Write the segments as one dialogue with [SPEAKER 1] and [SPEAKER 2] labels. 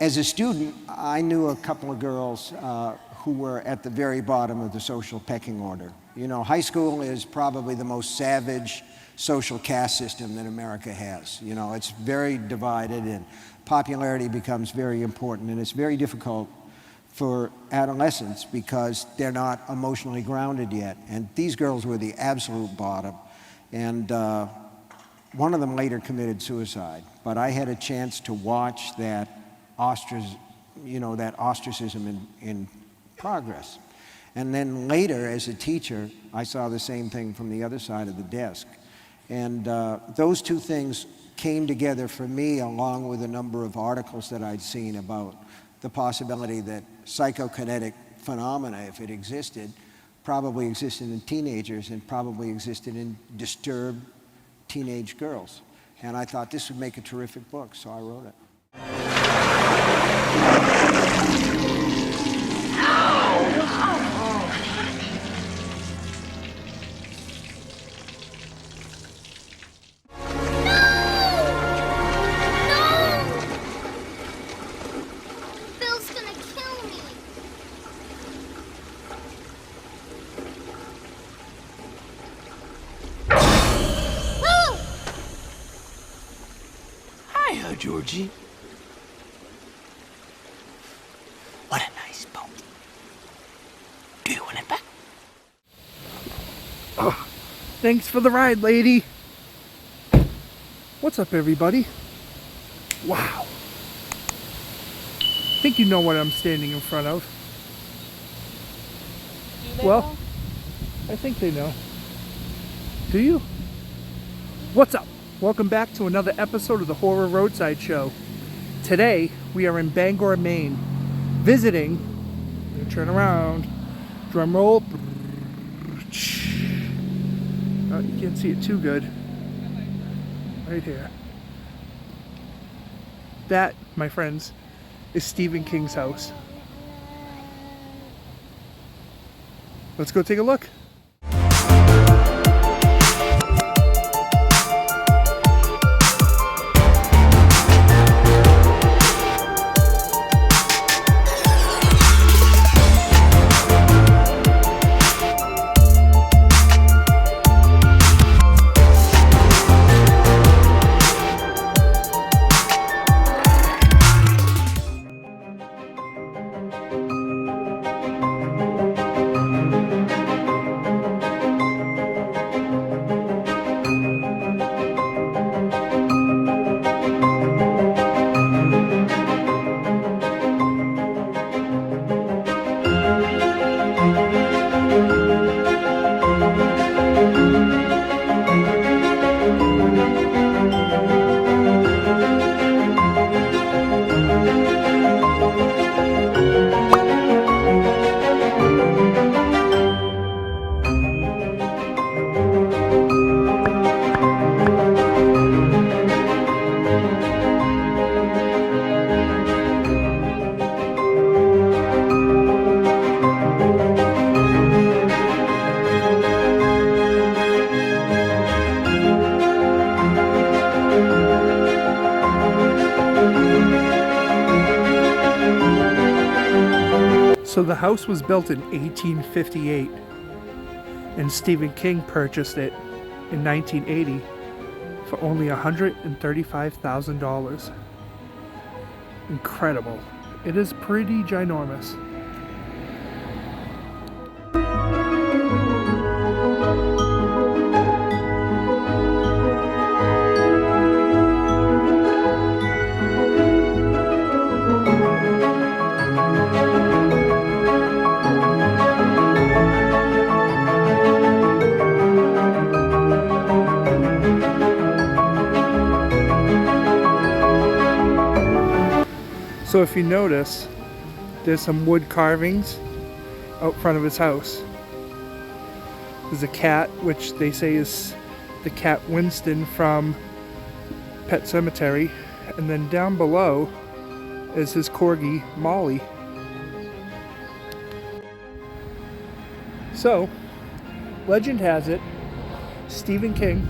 [SPEAKER 1] As a student, I knew a couple of girls who were at the very bottom of the social pecking order. You know, high school is probably the most savage social caste system that America has. You know, it's very divided, and popularity becomes very important, and it's very difficult for adolescents because they're not emotionally grounded yet. And these girls were the absolute bottom. And one of them later committed suicide. But I had a chance to watch that ostracism in progress. And then later, as a teacher, I saw the same thing from the other side of the desk. And those two things came together for me, along with a number of articles that I'd seen about the possibility that psychokinetic phenomena, if it existed, probably existed in teenagers and probably existed in disturbed teenage girls. And I thought this would make a terrific book, so I wrote it.
[SPEAKER 2] Georgie. What a nice boat. Do you want it back?
[SPEAKER 3] Oh, thanks for the ride, lady. What's up, everybody? Wow. I think you know what I'm standing in front of.
[SPEAKER 4] Do they
[SPEAKER 3] know? I think they know. Do you? What's up? Welcome back to another episode of the Horror Roadside Show. Today, we are in Bangor, Maine, visiting, I'm gonna turn around, drum roll. Oh, you can't see it too good. Right here. That, my friends, is Stephen King's house. Let's go take a look. So the house was built in 1858, and Stephen King purchased it in 1980 for only $135,000. Incredible. It is pretty ginormous. So if you notice, there's some wood carvings out front of his house. There's a cat, which they say is the cat Winston from Pet Sematary. And then down below is his corgi, Molly. So, legend has it, Stephen King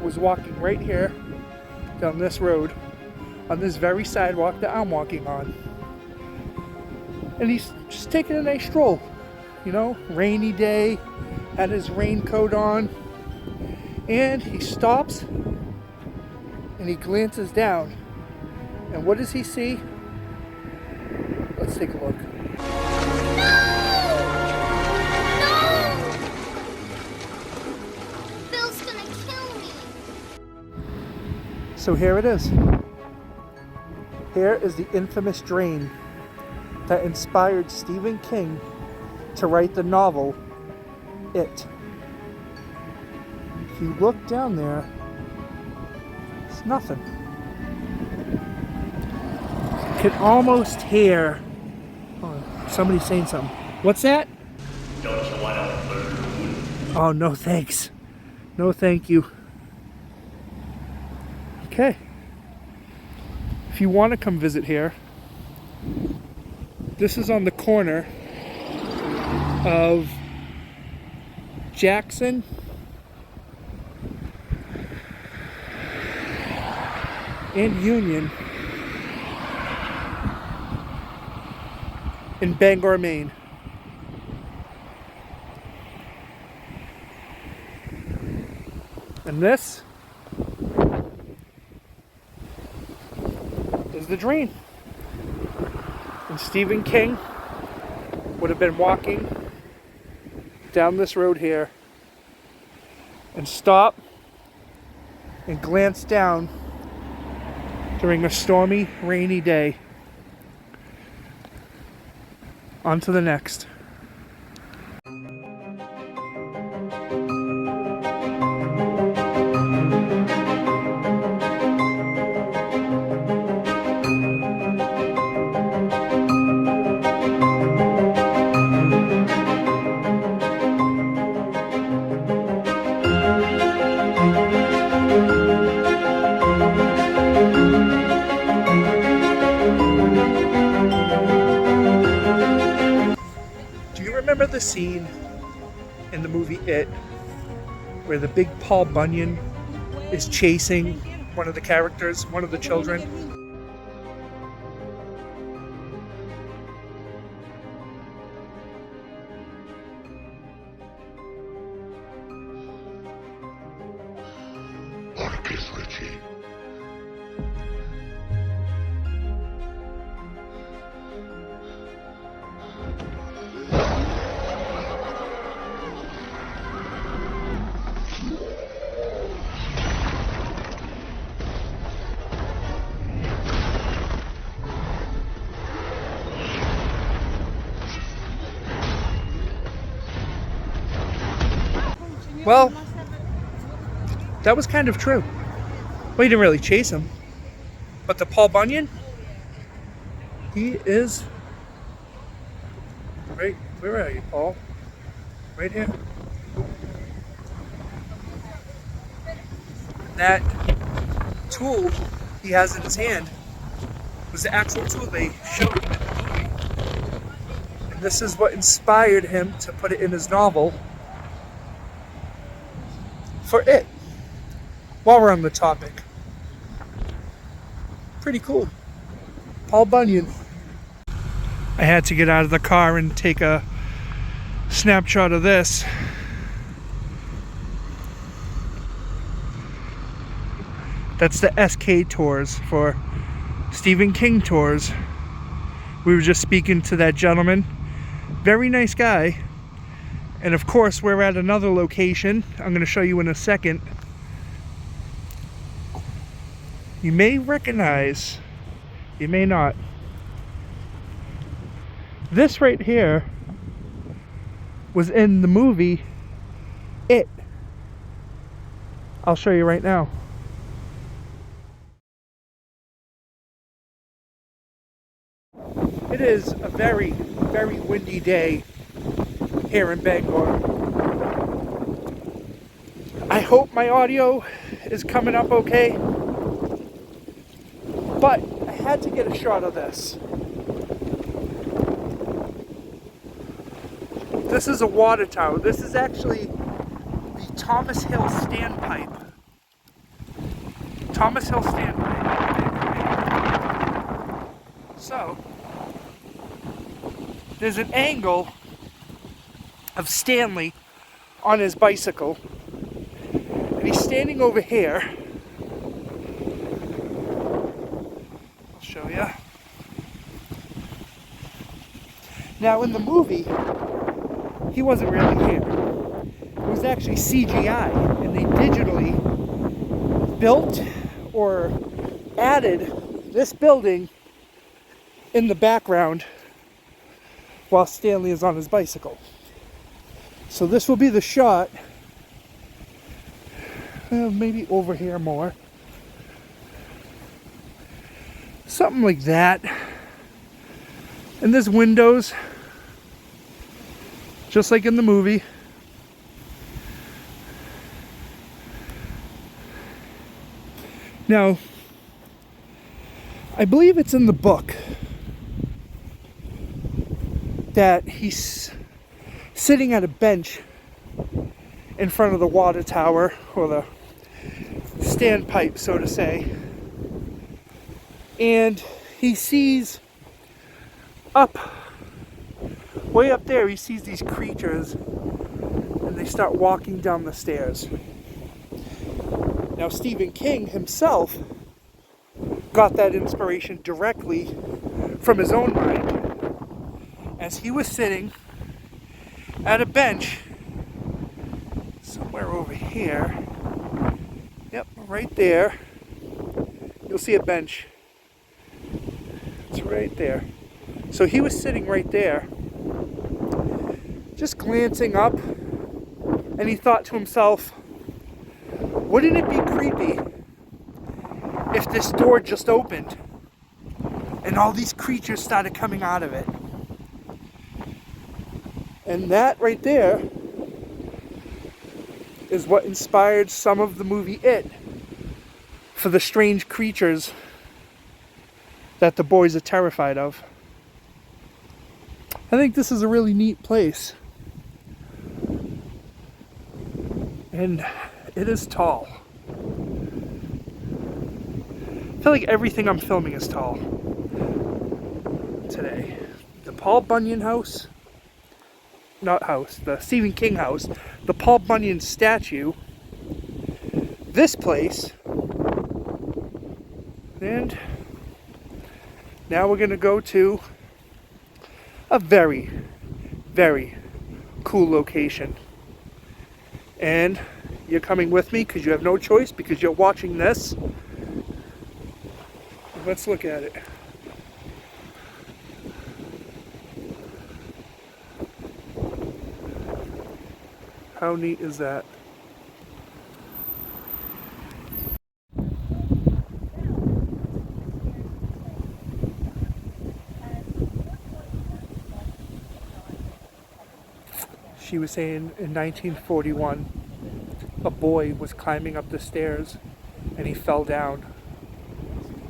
[SPEAKER 3] was walking right here down this road on this very sidewalk that I'm walking on. And he's just taking a nice stroll. You know, rainy day, had his raincoat on, and he stops and he glances down. And what does he see? Let's take a look.
[SPEAKER 4] No! Phil's gonna kill me.
[SPEAKER 3] So here it is. Here is the infamous drain that inspired Stephen King to write the novel, It. If you look down there, it's nothing. You can almost hear somebody saying something. What's that?
[SPEAKER 5] Don't you want a balloon?
[SPEAKER 3] Oh, no thanks. No thank you. Okay. If you want to come visit here, this is on the corner of Jackson and Union in Bangor, Maine. And this is the drain. And Stephen King would have been walking down this road here and stop and glance down during a stormy, rainy day. On to the next. Remember the scene in the movie It where the big Paul Bunyan is chasing one of the characters, one of the children? Well, that was kind of true. Well, he didn't really chase him. But the Paul Bunyan, he is... Right, where are you, Paul? Right here. That tool he has in his hand was the actual tool they showed him in the movie. And this is what inspired him to put it in his novel, for It. While we're on the topic. Pretty cool. Paul Bunyan. I had to get out of the car and take a snapshot of this. That's the SK tours for Stephen King tours. We were just speaking to that gentleman. Very nice guy. And of course, we're at another location I'm going to show you in a second. You may recognize, you may not. This right here was in the movie It. I'll show you right now. It is a very, very windy day here in Bangor. I hope my audio is coming up okay, but I had to get a shot of this. This is a water tower. This is actually the Thomas Hill standpipe. Thomas Hill standpipe. So, there's an angle of Stanley on his bicycle, and he's standing over here. I'll show you. Now, in the movie, he wasn't really here. It was actually CGI, and they digitally built or added this building in the background while Stanley is on his bicycle. So this will be the shot, maybe over here more. Something like that. And there's windows, just like in the movie. Now, I believe it's in the book that he's sitting at a bench in front of the water tower, or the standpipe, so to say, and he sees way up there, he sees these creatures, and they start walking down the stairs. Now, Stephen King himself got that inspiration directly from his own mind, as he was sitting at a bench somewhere over here. Yep, right there. You'll see a bench. It's right there. So he was sitting right there, just glancing up, and he thought to himself, wouldn't it be creepy if this door just opened and all these creatures started coming out of it? And that right there is what inspired some of the movie It, for the strange creatures that the boys are terrified of. I think this is a really neat place. And it is tall. I feel like everything I'm filming is tall today. The Paul Bunyan house, the Stephen King house, the Paul Bunyan statue, this place, and now we're going to go to a very, very cool location. And you're coming with me because you have no choice, because you're watching this. Let's look at it. How neat is that? She was saying in 1941, a boy was climbing up the stairs and he fell down,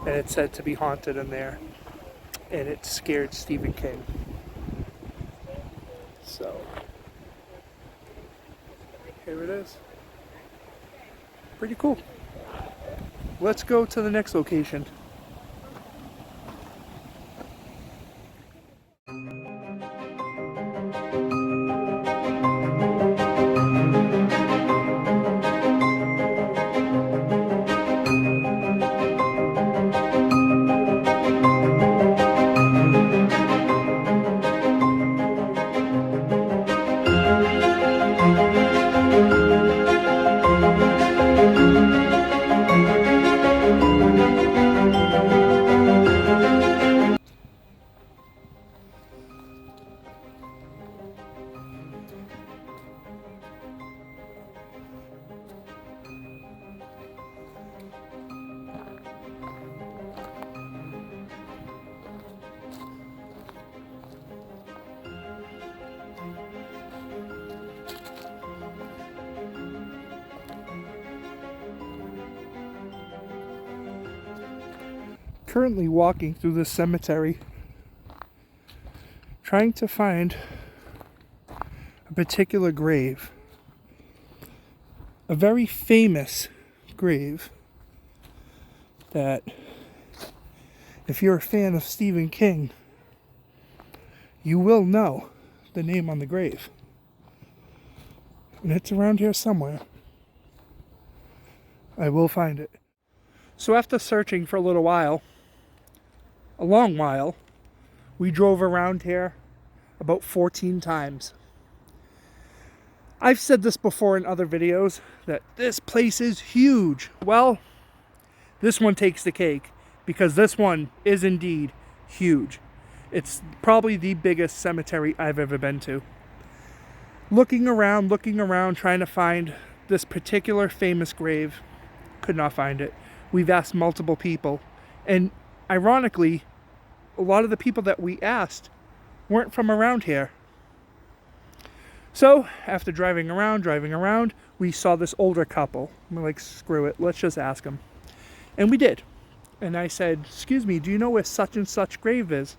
[SPEAKER 3] and it's said to be haunted in there, and it scared Stephen King. So here it is. Pretty cool. Let's go to the next location. Currently walking through this cemetery, trying to find a particular grave, a very famous grave that If you're a fan of Stephen King, you will know the name on the grave. And it's around here somewhere. I will find it. So after searching for a little while, a long while, we drove around here about 14 times. I've said this before in other videos, that this place is huge. Well, this one takes the cake, because this one is indeed huge. It's probably the biggest cemetery I've ever been to. Looking around, trying to find this particular famous grave, could not find it. We've asked multiple people, and ironically, a lot of the people that we asked weren't from around here. So, after driving around, we saw this older couple. We're like, screw it, let's just ask them. And we did. And I said, excuse me, do you know where such and such grave is?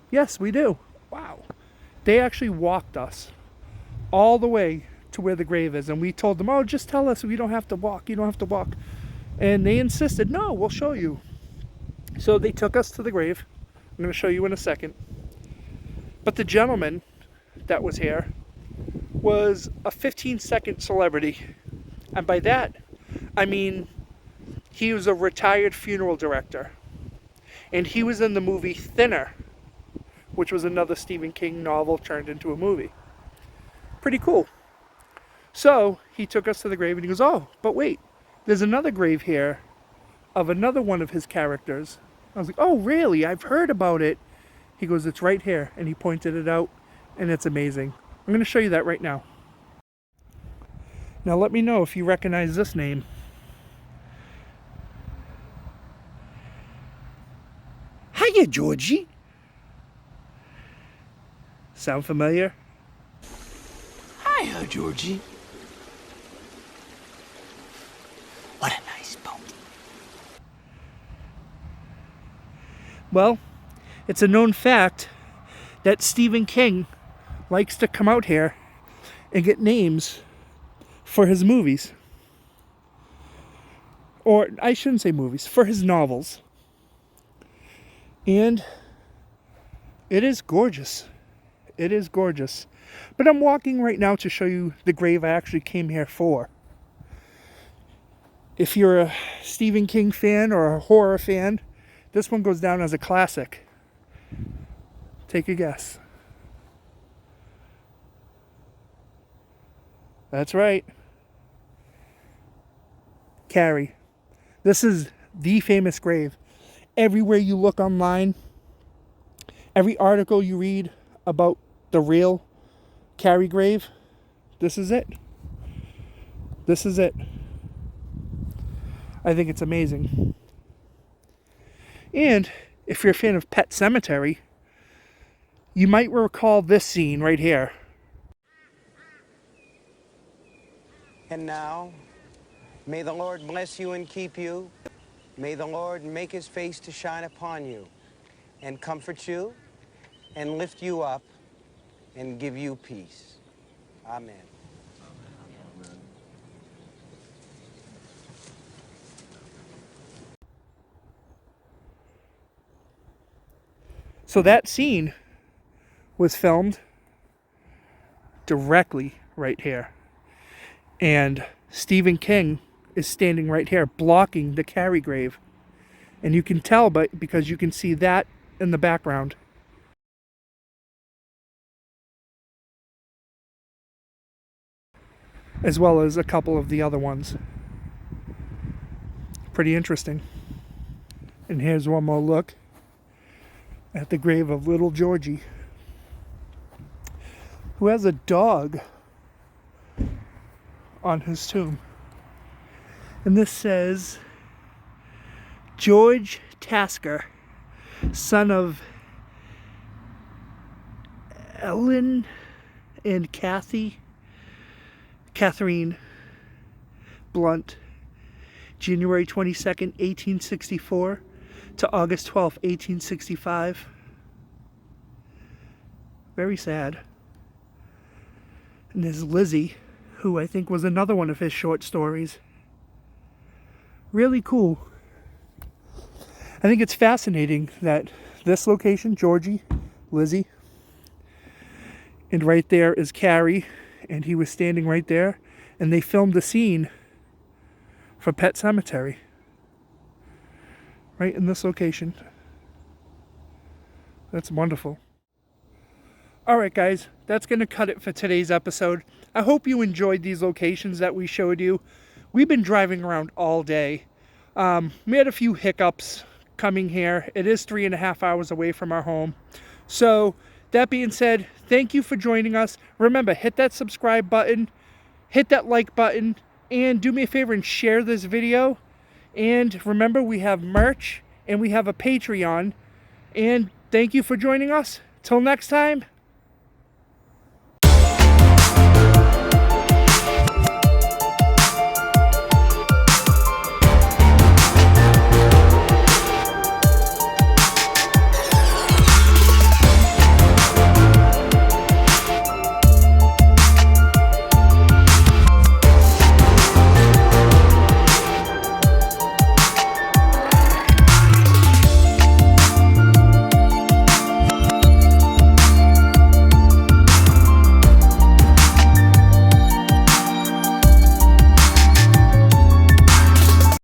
[SPEAKER 3] Yes, we do. Wow. They actually walked us all the way to where the grave is. And we told them, oh, just tell us, we don't have to walk, you don't have to walk. And they insisted, no, we'll show you. So they took us to the grave. I'm going to show you in a second. But the gentleman that was here was a 15-second celebrity. And by that, I mean he was a retired funeral director. And he was in the movie Thinner, which was another Stephen King novel turned into a movie. Pretty cool. So he took us to the grave and he goes, oh, but wait, there's another grave here of another one of his characters. I was like, oh, really? I've heard about it. He goes, it's right here. And he pointed it out, and it's amazing. I'm going to show you that right now. Now let me know if you recognize this name. Hiya, Georgie. Sound familiar?
[SPEAKER 2] Hiya, Georgie. What a nice boat.
[SPEAKER 3] Well, it's a known fact that Stephen King likes to come out here and get names for his movies. Or, I shouldn't say movies, for his novels. And it is gorgeous. It is gorgeous. But I'm walking right now to show you the grave I actually came here for. If you're a Stephen King fan or a horror fan, this one goes down as a classic. Take a guess. That's right. Carrie. This is the famous grave. Everywhere you look online, every article you read about the real Carrie grave, this is it. This is it. I think it's amazing. And if you're a fan of Pet Sematary, you might recall this scene right here.
[SPEAKER 6] And now, may the Lord bless you and keep you. May the Lord make his face to shine upon you and comfort you and lift you up and give you peace. Amen.
[SPEAKER 3] So that scene was filmed directly right here. And Stephen King is standing right here blocking the Carrie grave. And you can tell because you can see that in the background. As well as a couple of the other ones. Pretty interesting. And here's one more look at the grave of little Georgie, who has a dog on his tomb. And this says, George Tasker, son of Ellen and Catherine Blunt, January 22nd, 1864 to August 12th, 1865. Very sad. And there's Lizzie, who I think was another one of his short stories. Really cool. I think it's fascinating that this location, Georgie, Lizzie, and right there is Carrie, and he was standing right there, and they filmed the scene for Pet Cemetery right in this location. That's wonderful. Alright guys, that's going to cut it for today's episode. I hope you enjoyed these locations that we showed you. We've been driving around all day. We had a few hiccups coming here. It is 3.5 hours away from our home. So, that being said, thank you for joining us. Remember, hit that subscribe button, hit that like button, and do me a favor and share this video. And remember, we have merch and we have a Patreon. And thank you for joining us. Till next time,